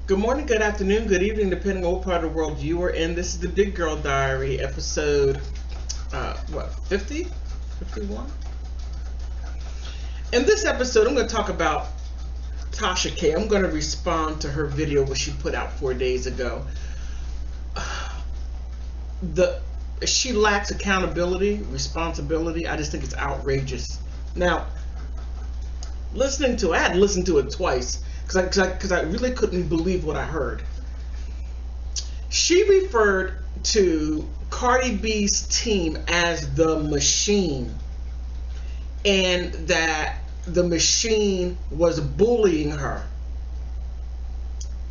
Good morning, good afternoon, good evening, depending on what part of the world you are in. This is the Big Girl Diary, episode, 50? 51? In this episode, I'm going to talk about Tasha K. I'm going to respond to her video, which she put out 4 days ago. She lacks accountability, responsibility. I just think it's outrageous. Now, I had to listen to it twice because I really couldn't believe what I heard. She referred to Cardi B's team as the machine, and that the machine was bullying her.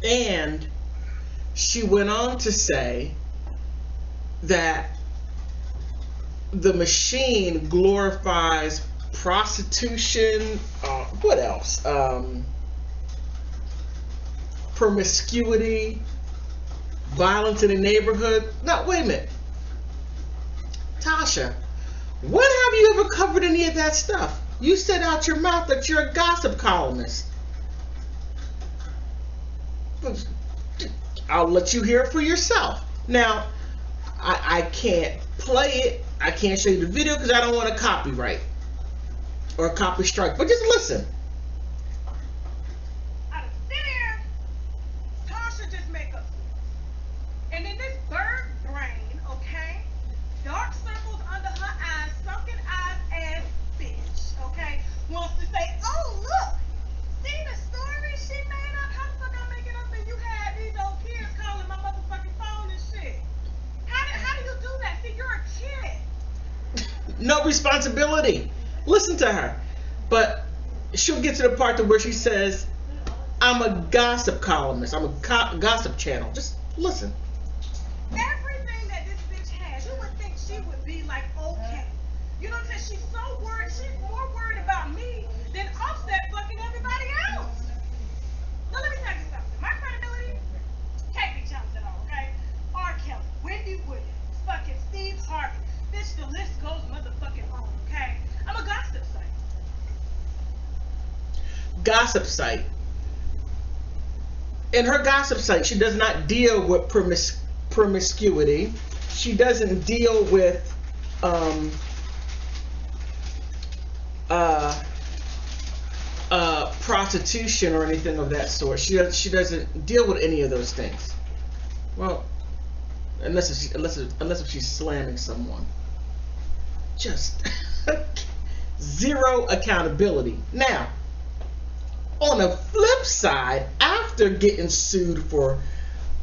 And she went on to say that the machine glorifies prostitution, what else? Promiscuity, violence in the neighborhood. No, wait a minute. Tasha, when have you ever covered any of that stuff? You said out your mouth that you're a gossip columnist. I'll let you hear it for yourself. Now, I can't play it. I can't show you the video because I don't want a copyright or a copy strike. But just listen. Out of thin air, Tasha just make up. And in this bird brain, okay, dark circles under her eyes, sunken eyes ass bitch, okay, wants to say, oh look, see the story she made up? How the fuck I make it up and you had these old kids calling my motherfucking phone and shit? How do you do that? See, you're a kid. No responsibility. Listen to her. But she'll get to the part to where she says, I'm a gossip columnist. I'm a gossip channel. Just listen. Everything that this bitch has, you would think she would be like, okay. You know what I'm saying? She's so worried. She's more worried about me than Offset fucking everybody else. Now let me tell you something. My credibility can't be challenged at all, okay? R. Kelly, Wendy Williams, fucking Steve Harvey. Bitch, the list goes motherfucking on, okay? I'm a gossip site. Gossip site. In her gossip site, she does not deal with promiscuity. She doesn't deal with prostitution or anything of that sort. She doesn't deal with any of those things. Well, unless if she's slamming someone. Just zero accountability. Now, on the flip side, after getting sued for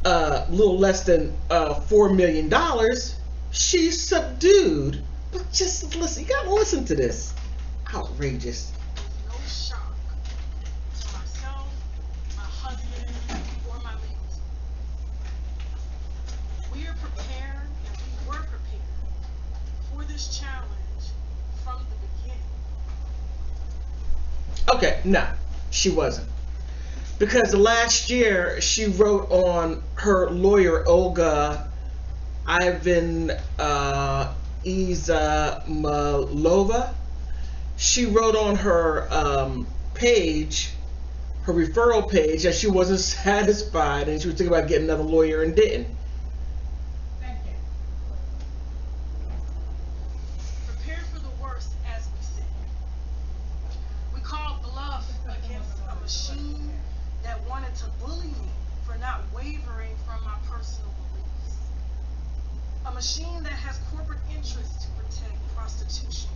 a little less than $4 million, she's subdued. But just listen, you gotta listen to this. Outrageous. No shock to myself, my husband, or my legal team. We are prepared, and we were prepared for this challenge from the beginning. Okay, no, she wasn't. Because last year she wrote on her lawyer Olga Izmailova. She wrote on her page, her referral page, that she wasn't satisfied and she was thinking about getting another lawyer and didn't. Thank you. Prepare for the worst, as we said. We called bluff against a machine that wanted to bully me for not wavering from my personal beliefs. A machine that has corporate interests to protect prostitution,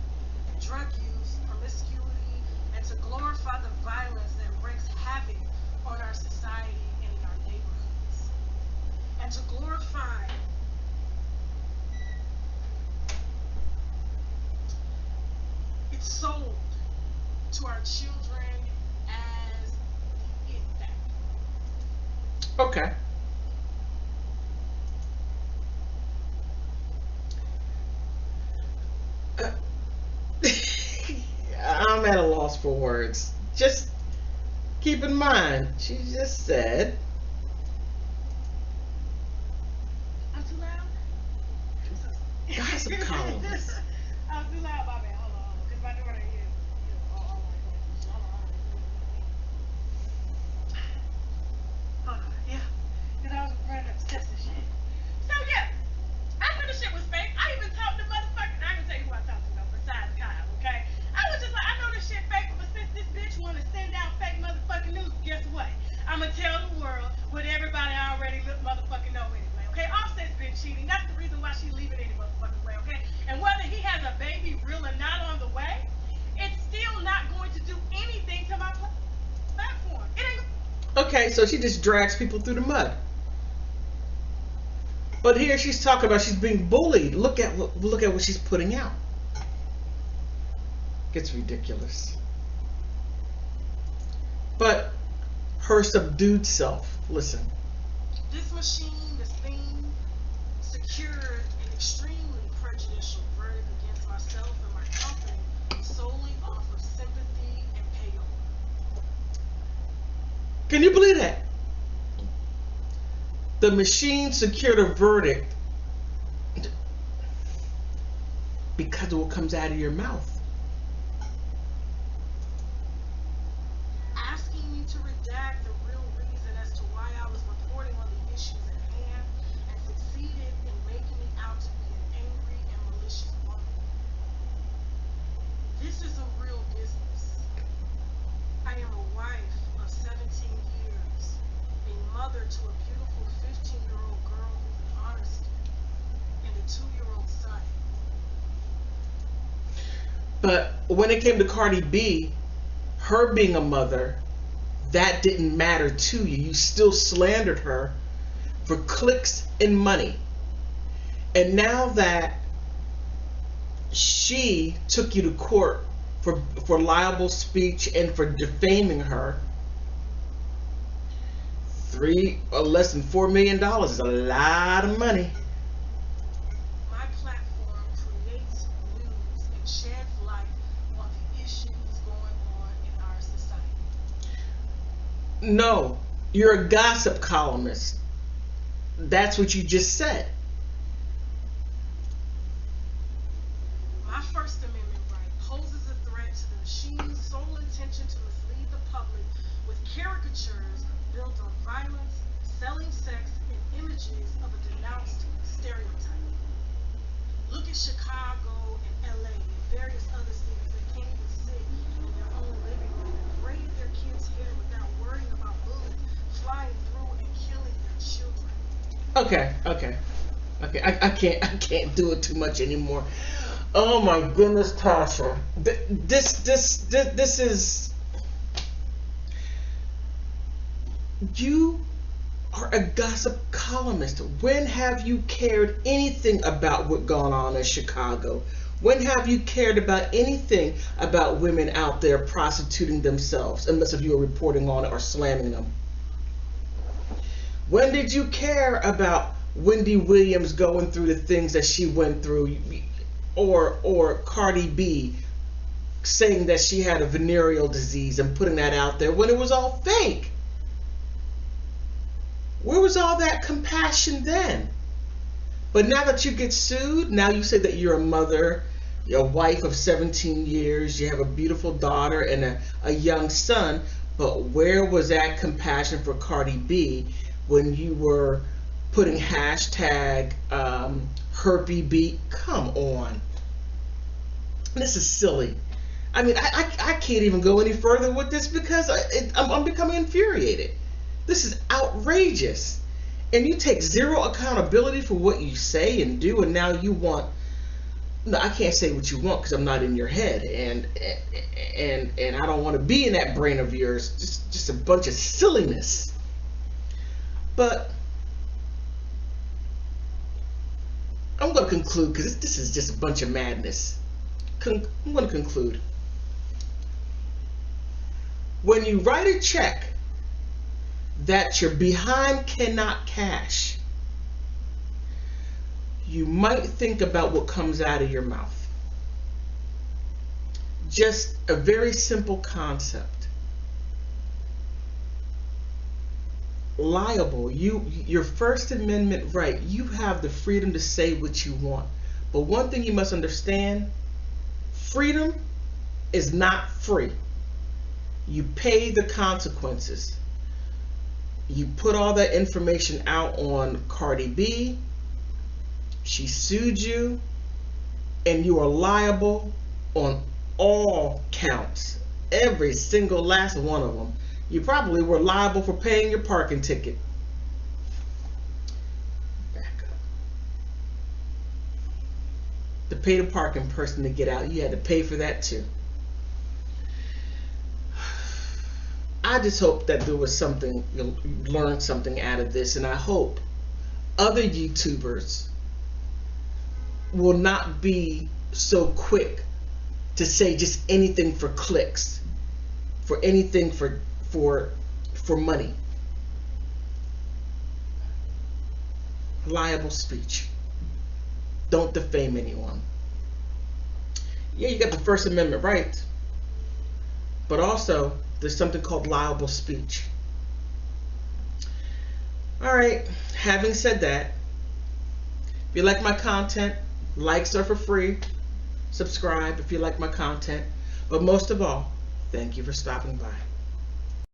drug use, promiscuity, and to glorify the violence that wreaks havoc on our society and in our neighborhoods. And to glorify it's sold to our children as the it factor. Okay. I'm at a loss for words. Just keep in mind, she just said, I'm too loud? I'm so sorry. gossip columnist. I'm too loud, my bad. Hold on, because my daughter is, all right. Hold on. Okay, so she just drags people through the mud. But here she's talking about she's being bullied. Look at what she's putting out. It's ridiculous. But her subdued self, listen. This machine, this thing, secured an extremely prejudicial verdict against myself and my company solely off of sympathy and payola. Can you believe that? The machine secured a verdict because of what comes out of your mouth. Asking me to redact the real reason as to why I was reporting on the issues at hand and succeeded in making me out to be an angry and malicious woman. This is a real business. I am a wife of 17 years, a mother to a beautiful 15-year-old girl who's an honor student, and a 2-year-old son. But when it came to Cardi B, her being a mother, that didn't matter to you. You still slandered her for clicks and money. And now that she took you to court for libel speech and for defaming her, less than $4 million is a lot of money. My platform creates news and sheds light on the issues going on in our society. No, you're a gossip columnist. That's what you just said. My First Amendment right poses a threat to the machine's sole intention to mislead the public with caricatures built on violence, selling sex, and images of a denounced stereotype. Look at Chicago and LA and various other cities that can't even sit in their own living room and braid their kids' hair without worrying about bullets flying through and killing their children. Okay. I can't do it too much anymore. Oh my goodness, Tasha. This is. You are a gossip columnist. When have you cared anything about what's going on in Chicago? When have you cared about anything about women out there prostituting themselves, unless if you were reporting on it or slamming them? When did you care about Wendy Williams going through the things that she went through, or Cardi B saying that she had a venereal disease and putting that out there when it was all fake? Where was all that compassion then? But now that you get sued, now you say that you're a mother, you're a wife of 17 years, you have a beautiful daughter and a young son, but where was that compassion for Cardi B when you were putting hashtag #HerpyB? Come on. This is silly. I mean, I can't even go any further with this because I'm becoming infuriated. This is outrageous. And you take zero accountability for what you say and do, and now you want. No, I can't say what you want because I'm not in your head, and I don't want to be in that brain of yours. Just a bunch of silliness. But I'm going to conclude because this is just a bunch of madness. I'm going to conclude. When you write a check that your behind cannot cash, you might think about what comes out of your mouth. Just a very simple concept. Liable, your First Amendment right, you have the freedom to say what you want. But one thing you must understand, freedom is not free. You pay the consequences. You put all that information out on Cardi B, she sued you, and you are liable on all counts, every single last one of them. You probably were liable for paying your parking ticket. Back up. To pay the parking person to get out, you had to pay for that too. I just hope that there was something, you learned something out of this, and I hope other YouTubers will not be so quick to say just anything for clicks, for anything for money. Liable speech. Don't defame anyone. Yeah, you got the First Amendment right, but also there's something called liable speech. Alright, having said that, if you like my content, likes are for free. Subscribe if you like my content. But most of all, thank you for stopping by.